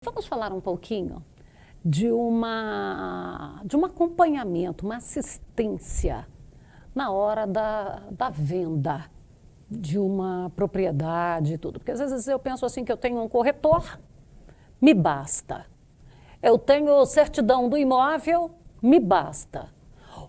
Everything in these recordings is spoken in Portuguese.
Vamos falar um pouquinho de um acompanhamento, uma assistência na hora da venda de uma propriedade e tudo. Porque às vezes eu penso assim que eu tenho um corretor, me basta. Eu tenho certidão do imóvel, me basta.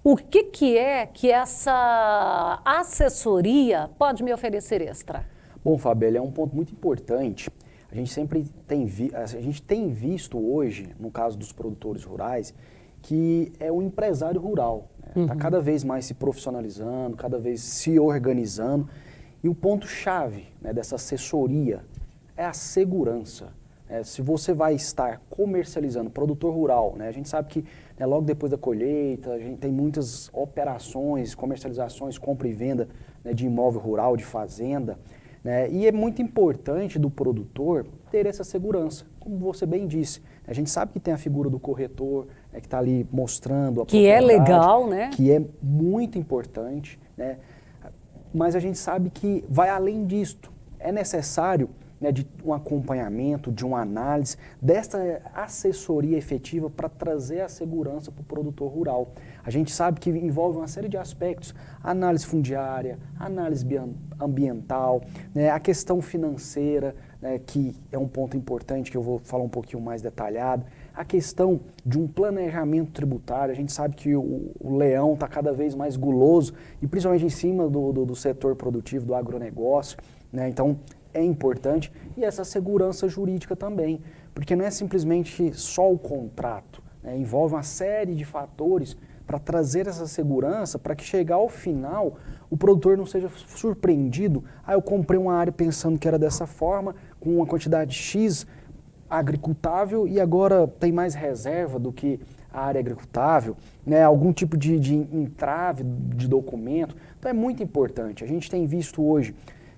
O que é que essa assessoria pode me oferecer extra? Bom, Fabíola, é um ponto muito importante. A gente sempre tem visto hoje, no caso dos produtores rurais, que é o empresário rural. Está cada vez mais se profissionalizando, cada vez se organizando. E o ponto-chave, né, dessa assessoria é a segurança. Se você vai estar comercializando, produtor rural, né, a gente sabe que logo depois da colheita, a gente tem muitas operações, comercializações, compra e venda, né, de imóvel rural, de fazenda. E é muito importante do produtor ter essa segurança, como você bem disse. A gente sabe que tem a figura do corretor, que está ali mostrando a que é legal, né? Que é muito importante, né? Mas a gente sabe que vai além disto. É necessário, né, de um acompanhamento, de uma análise, dessa assessoria efetiva para trazer a segurança para o produtor rural. A gente sabe que envolve uma série de aspectos, análise fundiária, análise ambiental, né, a questão financeira, né, que é um ponto importante que eu vou falar um pouquinho mais detalhado, a questão de um planejamento tributário. A gente sabe que o leão está cada vez mais guloso, e principalmente em cima do setor produtivo, do agronegócio, né, então é importante, e essa segurança jurídica também, porque não é simplesmente só o contrato, né, envolve uma série de fatores para trazer essa segurança, para que chegar ao final, o produtor não seja surpreendido. Eu comprei uma área pensando que era dessa forma, com uma quantidade X agricultável, e agora tem mais reserva do que a área agricultável, né, algum tipo de entrave de documento. Então é muito importante. A gente tem visto hoje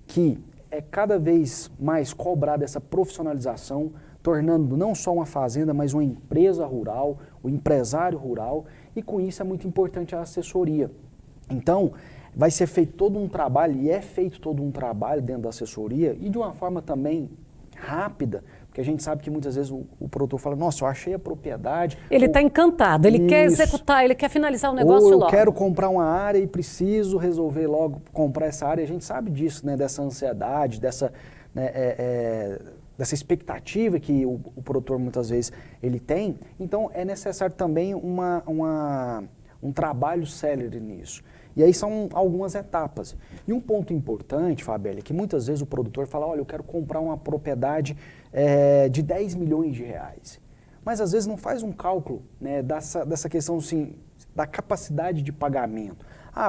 que é cada vez mais cobrada essa profissionalização, tornando não só uma fazenda, mas uma empresa rural, o empresário rural, e com isso é muito importante a assessoria. Então, vai ser feito todo um trabalho, e é feito todo um trabalho dentro da assessoria, e de uma forma também rápida, porque a gente sabe que muitas vezes o produtor fala, nossa, eu achei a propriedade. Ele está encantado, ele quer executar, ele quer finalizar o negócio logo. Ou eu quero comprar uma área e preciso resolver logo comprar essa área. A gente sabe disso, né, dessa ansiedade, dessa, né, dessa expectativa que o produtor muitas vezes ele tem. Então é necessário também um trabalho célere nisso. E aí são algumas etapas. E um ponto importante, Fabíola, é que muitas vezes o produtor fala, olha, eu quero comprar uma propriedade de 10 milhões de reais. Mas às vezes não faz um cálculo, né, dessa questão assim, da capacidade de pagamento.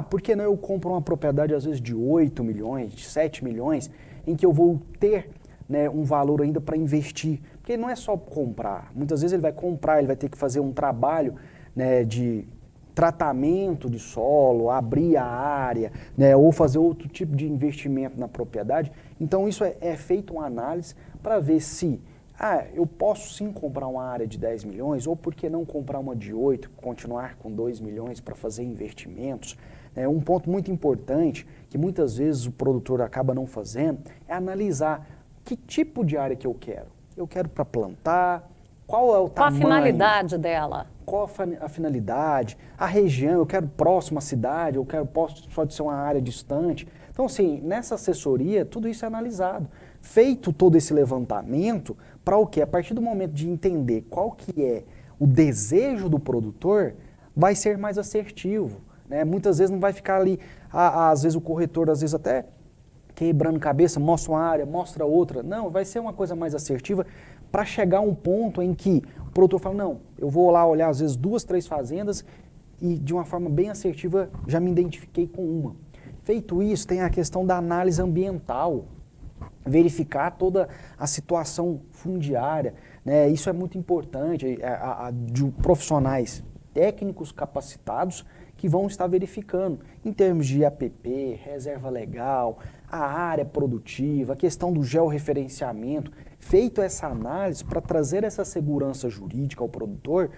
Por que não eu compro uma propriedade às vezes de 8 milhões, de 7 milhões, em que eu vou ter, né, um valor ainda para investir? Porque não é só comprar. Muitas vezes ele vai comprar, ele vai ter que fazer um trabalho, né, de tratamento de solo, abrir a área, né, ou fazer outro tipo de investimento na propriedade. Então isso é feito uma análise para ver se eu posso sim comprar uma área de 10 milhões, ou por que não comprar uma de 8, continuar com 2 milhões para fazer investimentos. Um ponto muito importante, que muitas vezes o produtor acaba não fazendo, é analisar que tipo de área que eu quero. Eu quero para plantar, qual é o tamanho? Qual a finalidade dela? Qual a finalidade, a região, eu quero próximo à cidade, pode ser uma área distante. Então, assim, nessa assessoria, tudo isso é analisado. Feito todo esse levantamento, para o quê? A partir do momento de entender qual que é o desejo do produtor, vai ser mais assertivo, né? Muitas vezes não vai ficar ali, às vezes o corretor, às vezes até quebrando cabeça, mostra uma área, mostra outra. Não, vai ser uma coisa mais assertiva para chegar a um ponto em que o produtor fala, não, eu vou lá olhar às vezes 2, 3 fazendas e de uma forma bem assertiva já me identifiquei com uma. Feito isso, tem a questão da análise ambiental, verificar toda a situação fundiária, né? Isso é muito importante, de profissionais técnicos capacitados que vão estar verificando em termos de APP, reserva legal, a área produtiva, a questão do georreferenciamento. Feito essa análise para trazer essa segurança jurídica ao produtor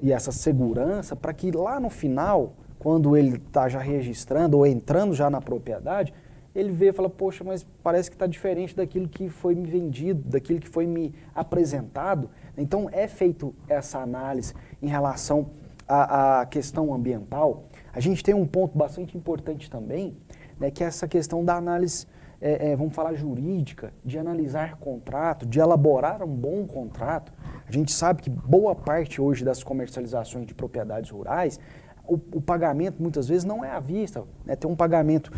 e essa segurança para que lá no final, quando ele está já registrando ou entrando já na propriedade, ele vê e fala, poxa, mas parece que está diferente daquilo que foi me vendido, daquilo que foi me apresentado. Então, é feito essa análise em relação à questão ambiental. A gente tem um ponto bastante importante também, né, que é essa questão da análise, vamos falar jurídica, de analisar contrato, de elaborar um bom contrato. A gente sabe que boa parte hoje das comercializações de propriedades rurais, o pagamento muitas vezes não é à vista, né? Tem um pagamento,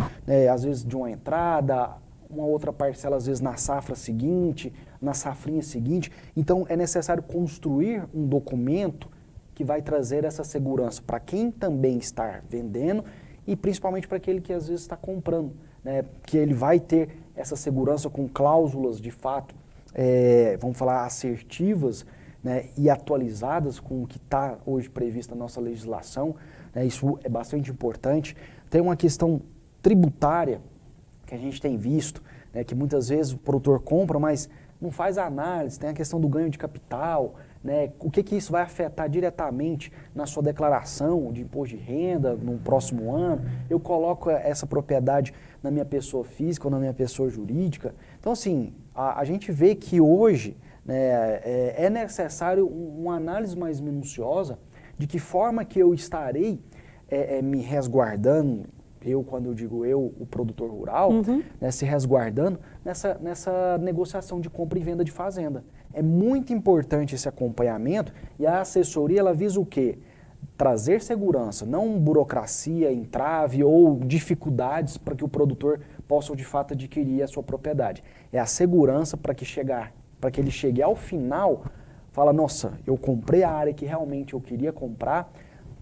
às vezes de uma entrada, uma outra parcela às vezes na safra seguinte, na safrinha seguinte. Então é necessário construir um documento que vai trazer essa segurança para quem também está vendendo e principalmente para aquele que às vezes está comprando, né? Que ele vai ter essa segurança com cláusulas de fato, vamos falar, assertivas, né, e atualizadas com o que está hoje previsto na nossa legislação, né, isso é bastante importante. Tem uma questão tributária que a gente tem visto, né, que muitas vezes o produtor compra, mas não faz a análise, tem a questão do ganho de capital, né, o que isso vai afetar diretamente na sua declaração de imposto de renda no próximo ano, eu coloco essa propriedade na minha pessoa física ou na minha pessoa jurídica. Então, assim, a gente vê que hoje, né, é necessário uma análise mais minuciosa de que forma que eu estarei me resguardando, quando eu digo o produtor rural, né, se resguardando nessa negociação de compra e venda de fazenda. É muito importante esse acompanhamento e a assessoria, ela visa o quê? Trazer segurança, não burocracia, entrave ou dificuldades para que o produtor possa de fato adquirir a sua propriedade. É a segurança para que ele chegue ao final, fala, nossa, eu comprei a área que realmente eu queria comprar,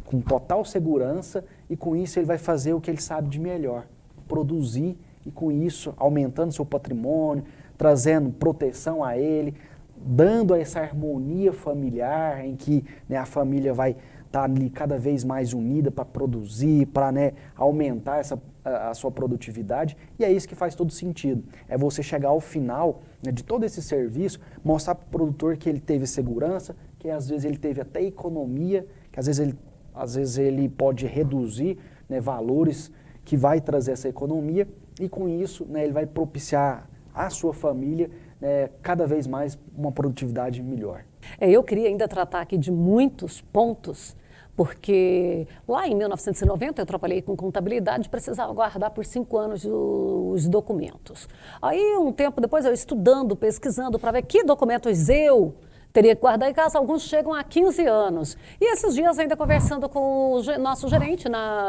com total segurança, e com isso ele vai fazer o que ele sabe de melhor, produzir, e com isso aumentando seu patrimônio, trazendo proteção a ele, dando essa harmonia familiar em que, né, a família vai estar ali cada vez mais unida para produzir, para, né, aumentar a sua produtividade, e é isso que faz todo sentido. É você chegar ao final, né, de todo esse serviço, mostrar para o produtor que ele teve segurança, que às vezes ele teve até economia, que às vezes ele pode reduzir, né, valores que vai trazer essa economia, e com isso, né, ele vai propiciar à sua família, né, cada vez mais uma produtividade melhor. Eu queria ainda tratar aqui de muitos pontos, porque lá em 1990 eu trabalhei com contabilidade, precisava guardar por 5 anos os documentos. Aí um tempo depois eu estudando, pesquisando para ver que documentos eu teria que guardar em casa, alguns chegam a 15 anos. E esses dias ainda conversando com o nosso gerente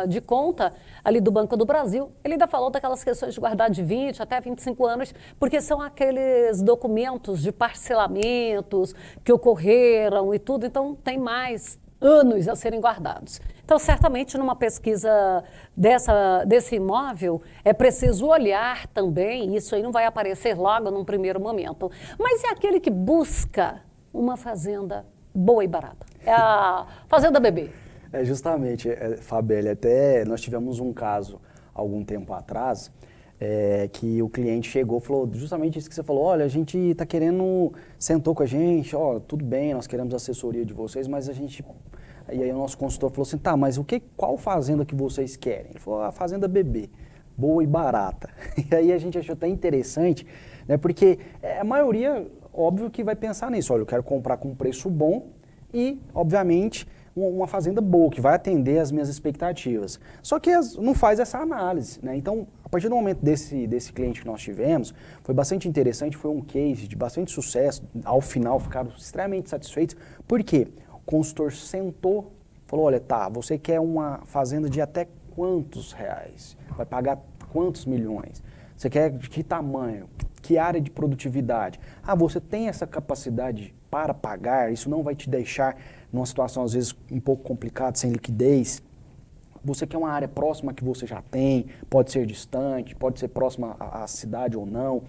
de conta ali do Banco do Brasil, ele ainda falou daquelas questões de guardar de 20 até 25 anos, porque são aqueles documentos de parcelamentos que ocorreram e tudo, então tem mais anos a serem guardados. Então, certamente, numa pesquisa desse imóvel, é preciso olhar também, isso aí não vai aparecer logo num primeiro momento, mas é aquele que busca uma fazenda boa e barata. É a fazenda bebê. Justamente, Fabélia, até nós tivemos um caso algum tempo atrás, que o cliente chegou e falou justamente isso que você falou, olha, a gente está querendo, sentou com a gente, ó, tudo bem, nós queremos a assessoria de vocês, mas a gente... E aí o nosso consultor falou assim, tá, mas qual fazenda que vocês querem? Ele falou, a fazenda bebê, boa e barata. E aí a gente achou até interessante, né, porque a maioria, óbvio que vai pensar nisso, olha, eu quero comprar com um preço bom e, obviamente, uma fazenda boa, que vai atender as minhas expectativas. Só que não faz essa análise, né? Então, a partir do momento desse cliente que nós tivemos, foi bastante interessante, foi um case de bastante sucesso, ao final ficaram extremamente satisfeitos. Por quê? O consultor sentou, falou, olha, tá, você quer uma fazenda de até quantos reais? Vai pagar quantos milhões? Você quer de que tamanho? Que área de produtividade? Ah, você tem essa capacidade para pagar, isso não vai te deixar numa situação, às vezes, um pouco complicada, sem liquidez. Você quer uma área próxima que você já tem, pode ser distante, pode ser próxima à cidade ou não.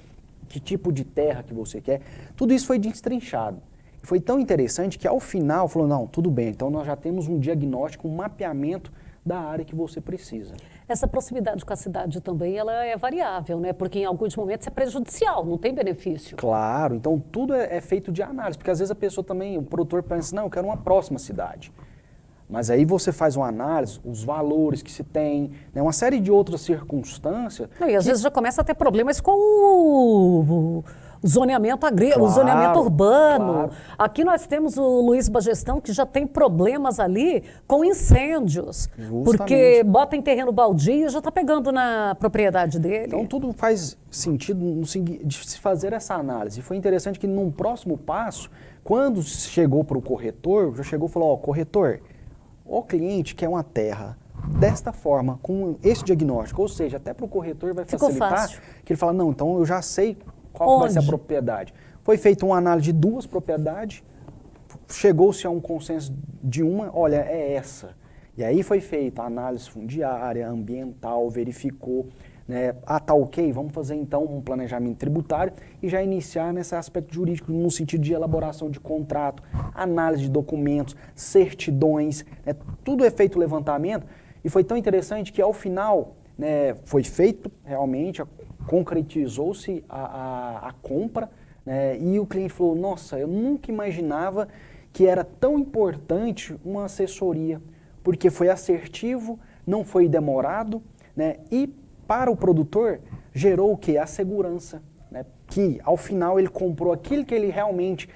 Que tipo de terra que você quer? Tudo isso foi destrinchado. Foi tão interessante que, ao final, falou, não, tudo bem, então nós já temos um diagnóstico, um mapeamento da área que você precisa. Essa proximidade com a cidade também, ela é variável, né? Porque em alguns momentos é prejudicial, não tem benefício. Claro, então tudo é feito de análise, porque às vezes a pessoa também, o produtor pensa, não, eu quero uma próxima cidade. Mas aí você faz uma análise, os valores que se tem, né, uma série de outras circunstâncias. Não, e às vezes já começa a ter problemas com o zoneamento agrícola, o zoneamento urbano. Claro. Aqui nós temos o Luiz Bagestão, que já tem problemas ali com incêndios. Justamente. Porque bota em terreno baldio e já está pegando na propriedade dele. Então tudo faz sentido de se fazer essa análise. E foi interessante que num próximo passo, quando chegou para o corretor, já chegou e falou, ó, corretor, o cliente quer uma terra desta forma, com esse diagnóstico, ou seja, até para o corretor vai Ficou facilitar, fácil. que ele fala, não, então eu já sei qual vai ser a Onde? propriedade. Foi feita uma análise de 2 propriedades, chegou-se a um consenso de uma, olha, é essa. E aí foi feita a análise fundiária, ambiental, verificou, né, tá ok, vamos fazer então um planejamento tributário e já iniciar nesse aspecto jurídico, no sentido de elaboração de contrato, análise de documentos, certidões, né, tudo é feito o levantamento e foi tão interessante que ao final, né, foi feito realmente, concretizou-se a compra, né, e o cliente falou, nossa, eu nunca imaginava que era tão importante uma assessoria, porque foi assertivo, não foi demorado, né, e para o produtor, gerou o quê? A segurança, né? Que ao final ele comprou aquilo que ele realmente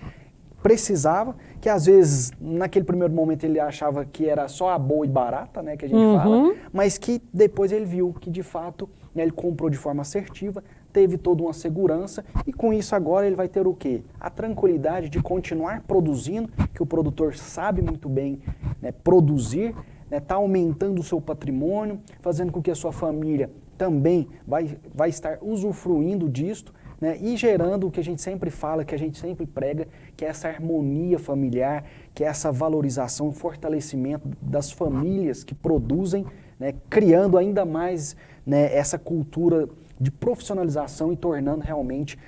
precisava, que às vezes naquele primeiro momento ele achava que era só a boa e barata, né, que a gente fala, mas que depois ele viu que de fato, né, ele comprou de forma assertiva, teve toda uma segurança e com isso agora ele vai ter o quê? A tranquilidade de continuar produzindo, que o produtor sabe muito bem, né, produzir, está aumentando o seu patrimônio, fazendo com que a sua família também vai estar usufruindo disto, né, e gerando o que a gente sempre fala, que a gente sempre prega, que é essa harmonia familiar, que é essa valorização, fortalecimento das famílias que produzem, né, criando ainda mais, né, essa cultura de profissionalização e tornando realmente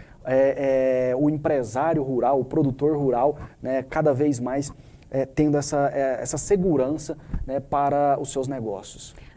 o empresário rural, o produtor rural, né, cada vez mais tendo essa segurança, né, para os seus negócios.